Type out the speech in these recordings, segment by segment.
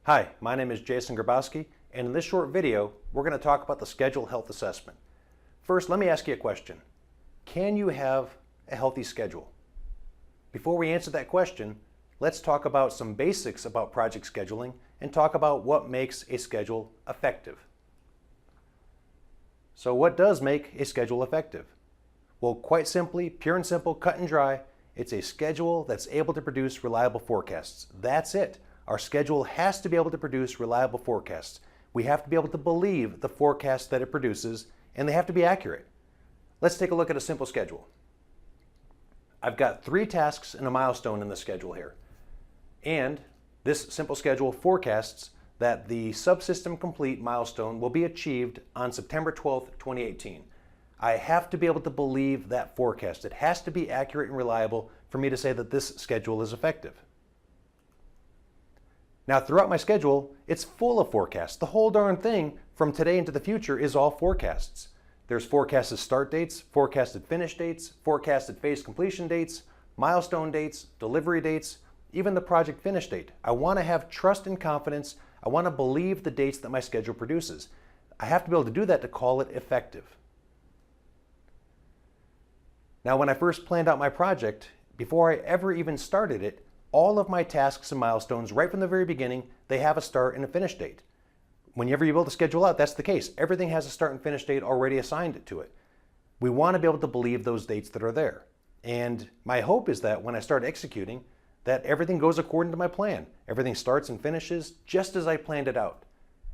Hi, my name is Jason Grabowski, and in this short video, we're going to talk about the Schedule Health Assessment. First, let me ask you a question. Can you have a healthy schedule? Before we answer that question, let's talk about some basics about project scheduling and talk about what makes a schedule effective. So what does make a schedule effective? Well, quite simply, pure and simple, cut and dry, it's a schedule that's able to produce reliable forecasts. That's it. Our schedule has to be able to produce reliable forecasts. We have to be able to believe the forecasts that it produces, and they have to be accurate. Let's take a look at a simple schedule. I've got 3 tasks and a milestone in the schedule here. And this simple schedule forecasts that the subsystem complete milestone will be achieved on September 12th, 2018. I have to be able to believe that forecast. It has to be accurate and reliable for me to say that this schedule is effective. Now, throughout my schedule, it's full of forecasts. The whole darn thing from today into the future is all forecasts. There's forecasted start dates, forecasted finish dates, forecasted phase completion dates, milestone dates, delivery dates, even the project finish date. I want to have trust and confidence. I want to believe the dates that my schedule produces. I have to be able to do that to call it effective. Now, when I first planned out my project, before I ever even started it, all of my tasks and milestones, right from the very beginning, they have a start and a finish date. Whenever you build a schedule out, that's the case. Everything has a start and finish date already assigned to it. We want to be able to believe those dates that are there. And my hope is that when I start executing, that everything goes according to my plan. Everything starts and finishes just as I planned it out.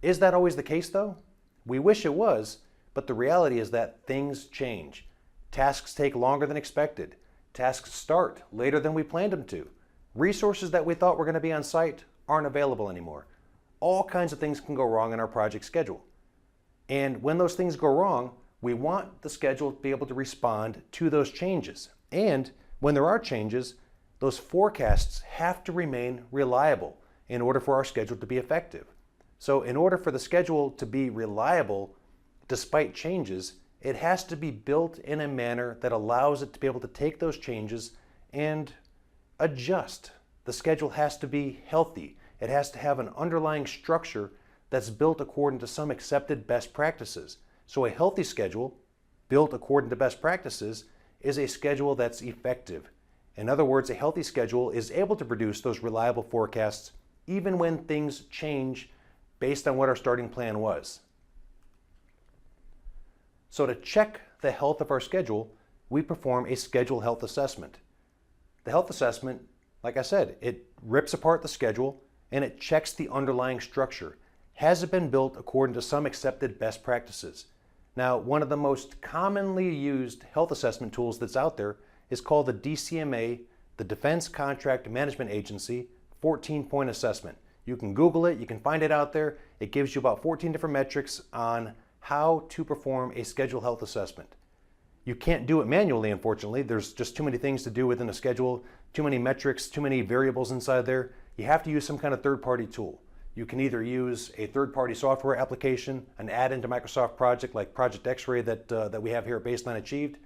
Is that always the case though? We wish it was, but the reality is that things change. Tasks take longer than expected. Tasks start later than we planned them to. Resources that we thought were going to be on site aren't available anymore. All kinds of things can go wrong in our project schedule. And when those things go wrong, we want the schedule to be able to respond to those changes. And when there are changes, those forecasts have to remain reliable in order for our schedule to be effective. So in order for the schedule to be reliable despite changes, it has to be built in a manner that allows it to be able to take those changes and adjust. The schedule has to be healthy. It has to have an underlying structure that's built according to some accepted best practices. So a healthy schedule, built according to best practices, is a schedule that's effective. In other words, a healthy schedule is able to produce those reliable forecasts even when things change based on what our starting plan was. So to check the health of our schedule, we perform a schedule health assessment. The health assessment, like I said, it rips apart the schedule and it checks the underlying structure. Has it been built according to some accepted best practices? Now, one of the most commonly used health assessment tools that's out there is called the DCMA, the Defense Contract Management Agency 14-point assessment. You can Google it, you can find it out there. It gives you about 14 different metrics on how to perform a schedule health assessment. You can't do it manually, unfortunately. There's just too many things to do within a schedule, too many metrics, too many variables inside there. You have to use some kind of third-party tool. You can either use a third-party software application, an add-in to Microsoft Project like Project X-Ray that we have here at Baseline Achieved,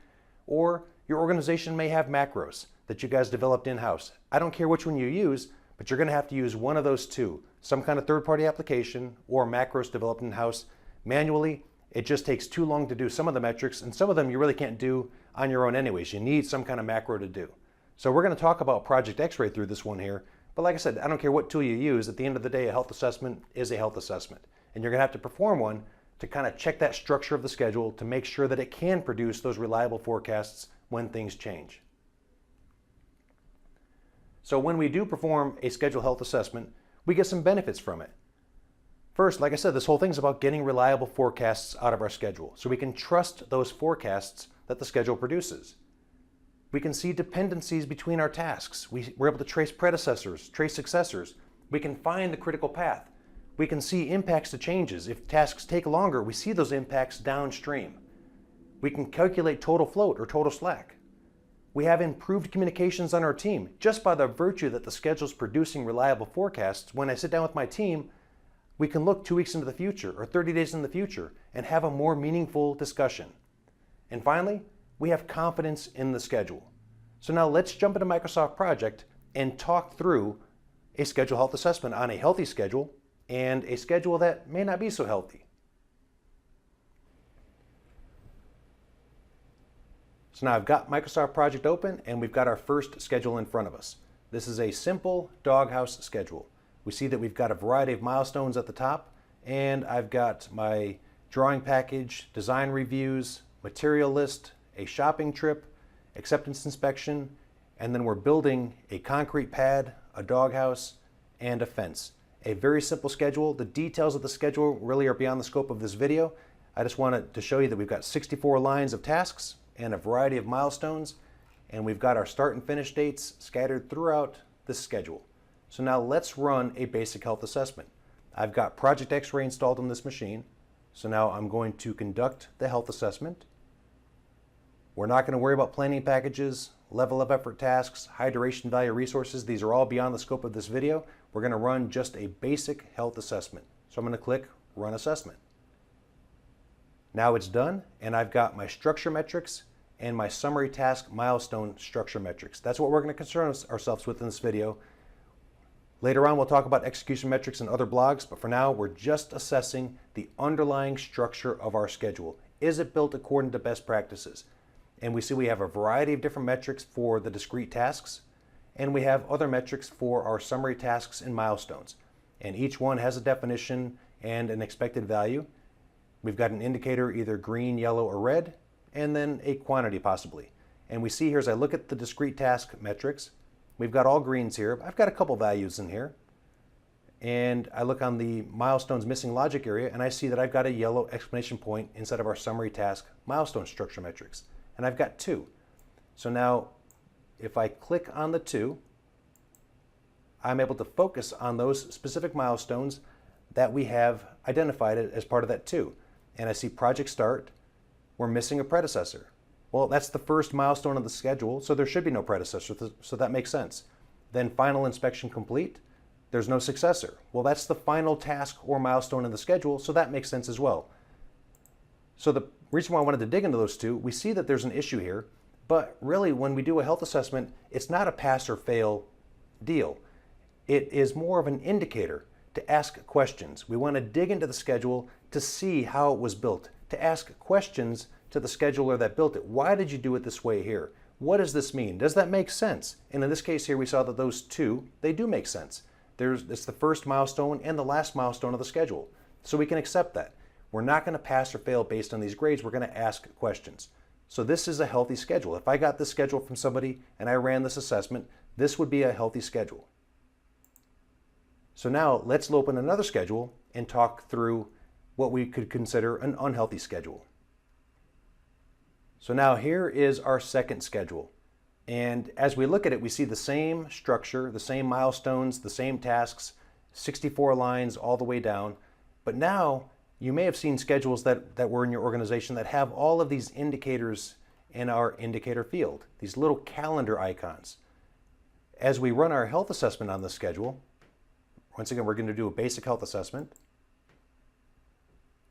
or your organization may have macros that you guys developed in-house. I don't care which one you use, but you're going to have to use one of those two, some kind of third-party application or macros developed in-house. Manually, it just takes too long to do some of the metrics, and some of them you really can't do on your own anyways. You need some kind of macro to do. So we're going to talk about Project X-Ray through this one here, but like I said, I don't care what tool you use. At the end of the day, a health assessment is a health assessment, and you're going to have to perform one to kind of check that structure of the schedule to make sure that it can produce those reliable forecasts when things change. So when we do perform a schedule health assessment, we get some benefits from it. First, like I said, this whole thing's about getting reliable forecasts out of our schedule so we can trust those forecasts that the schedule produces. We can see dependencies between our tasks. We're able to trace predecessors, trace successors. We can find the critical path. We can see impacts to changes. If tasks take longer, we see those impacts downstream. We can calculate total float or total slack. We have improved communications on our team just by the virtue that the schedule's producing reliable forecasts. When I sit down with my team, we can look 2 weeks into the future or 30 days in the future and have a more meaningful discussion. And finally, we have confidence in the schedule. So now let's jump into Microsoft Project and talk through a schedule health assessment on a healthy schedule and a schedule that may not be so healthy. So now I've got Microsoft Project open and we've got our first schedule in front of us. This is a simple doghouse schedule. We see that we've got a variety of milestones at the top, and I've got my drawing package, design reviews, material list, a shopping trip, acceptance inspection, and then we're building a concrete pad, a doghouse, and a fence. A very simple schedule. The details of the schedule really are beyond the scope of this video. I just wanted to show you that we've got 64 lines of tasks and a variety of milestones, and we've got our start and finish dates scattered throughout this schedule. So now let's run a basic health assessment. I've got Project X-Ray installed on this machine, so now I'm going to conduct the health assessment. We're not going to worry about planning packages, level of effort tasks, high duration value resources. These are all beyond the scope of this video. We're going to run just a basic health assessment. So I'm going to click Run Assessment. Now it's done, and I've got my structure metrics and my summary task milestone structure metrics. That's what we're going to concern ourselves with in this video. Later on, we'll talk about execution metrics and other blogs, but for now, we're just assessing the underlying structure of our schedule. Is it built according to best practices? And we see we have a variety of different metrics for the discrete tasks, and we have other metrics for our summary tasks and milestones. And each one has a definition and an expected value. We've got an indicator, either green, yellow, or red, and then a quantity possibly. And we see here as I look at the discrete task metrics, we've got all greens here. I've got a couple values in here. And I look on the milestones missing logic area, and I see that I've got a yellow exclamation point inside of our summary task milestone structure metrics. And I've got 2. So now if I click on the 2, I'm able to focus on those specific milestones that we have identified as part of that 2. And I see project start, we're missing a predecessor. Well, that's the first milestone of the schedule, so there should be no predecessor, so that makes sense. Then final inspection complete, there's no successor. Well, that's the final task or milestone in the schedule, so that makes sense as well. So the reason why I wanted to dig into those 2, we see that there's an issue here, but really when we do a health assessment, it's not a pass or fail deal. It is more of an indicator to ask questions. We want to dig into the schedule to see how it was built, to ask questions to the scheduler that built it. Why did you do it this way here? What does this mean? Does that make sense? And in this case here, we saw that those 2, they do make sense. It's the first milestone and the last milestone of the schedule. So we can accept that. We're not going to pass or fail based on these grades. We're going to ask questions. So this is a healthy schedule. If I got this schedule from somebody and I ran this assessment, this would be a healthy schedule. So now let's open another schedule and talk through what we could consider an unhealthy schedule. So now here is our second schedule. And as we look at it, we see the same structure, the same milestones, the same tasks, 64 lines all the way down. But now you may have seen schedules that were in your organization that have all of these indicators in our indicator field, these little calendar icons. As we run our health assessment on this schedule, once again, we're going to do a basic health assessment.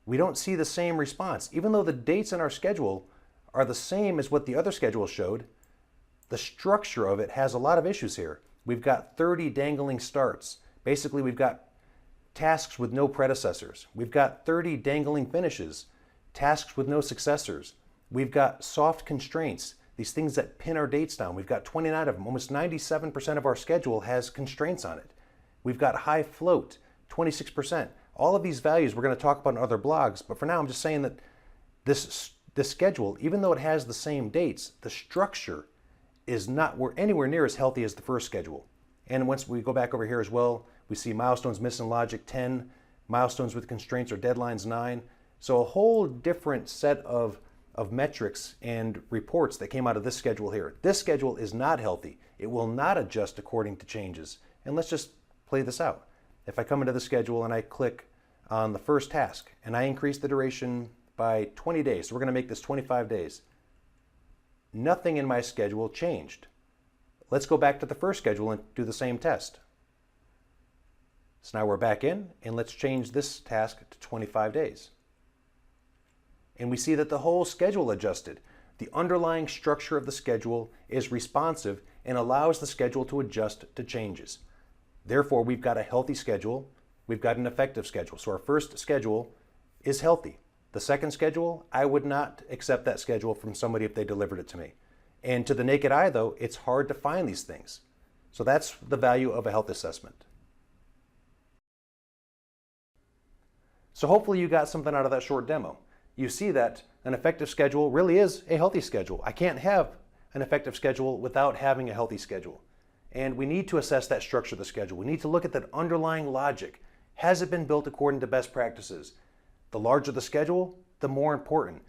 We don't see the same response. Even though the dates in our schedule are the same as what the other schedule showed, the structure of it has a lot of issues here. We've got 30 dangling starts. Basically, we've got tasks with no predecessors. We've got 30 dangling finishes, tasks with no successors. We've got soft constraints, these things that pin our dates down. We've got 29 of them. Almost 97% of our schedule has constraints on it. We've got high float, 26%. All of these values we're going to talk about in other blogs, but for now I'm just saying that this schedule, even though it has the same dates, the structure is not anywhere near as healthy as the first schedule. And once we go back over here as well, we see milestones missing logic 10, milestones with constraints or deadlines 9. So a whole different set of metrics and reports that came out of this schedule here. This schedule is not healthy. It will not adjust according to changes. And let's just play this out. If I come into the schedule and I click on the first task and I increase the duration by 20 days, so we're going to make this 25 days, nothing in my schedule changed. Let's go back to the first schedule and do the same test. So now we're back in, and let's change this task to 25 days. And we see that the whole schedule adjusted. The underlying structure of the schedule is responsive and allows the schedule to adjust to changes. Therefore, we've got a healthy schedule we've got an effective schedule. So our first schedule is healthy. The second schedule, I would not accept that schedule from somebody if they delivered it to me. And to the naked eye, though, it's hard to find these things. So that's the value of a health assessment. So hopefully you got something out of that short demo. You see that an effective schedule really is a healthy schedule. I can't have an effective schedule without having a healthy schedule. And we need to assess that structure of the schedule. We need to look at that underlying logic. Has it been built according to best practices? The larger the schedule, the more important.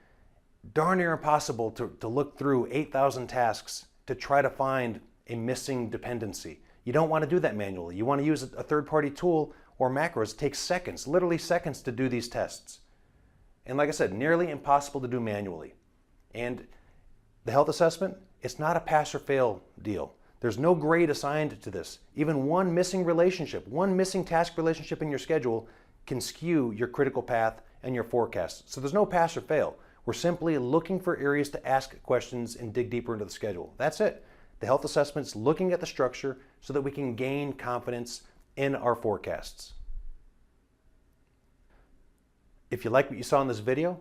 Darn near impossible to look through 8,000 tasks to try to find a missing dependency. You don't want to do that manually. You want to use a third-party tool or macros. It takes seconds, literally seconds, to do these tests. And like I said, nearly impossible to do manually. And the health assessment, it's not a pass or fail deal. There's no grade assigned to this. Even one missing relationship, one missing task relationship in your schedule can skew your critical path and your forecast. So there's no pass or fail. We're simply looking for areas to ask questions and dig deeper into the schedule. That's it. The health assessment's looking at the structure so that we can gain confidence in our forecasts. If you like what you saw in this video,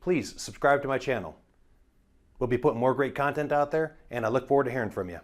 please subscribe to my channel. We'll be putting more great content out there, and I look forward to hearing from you.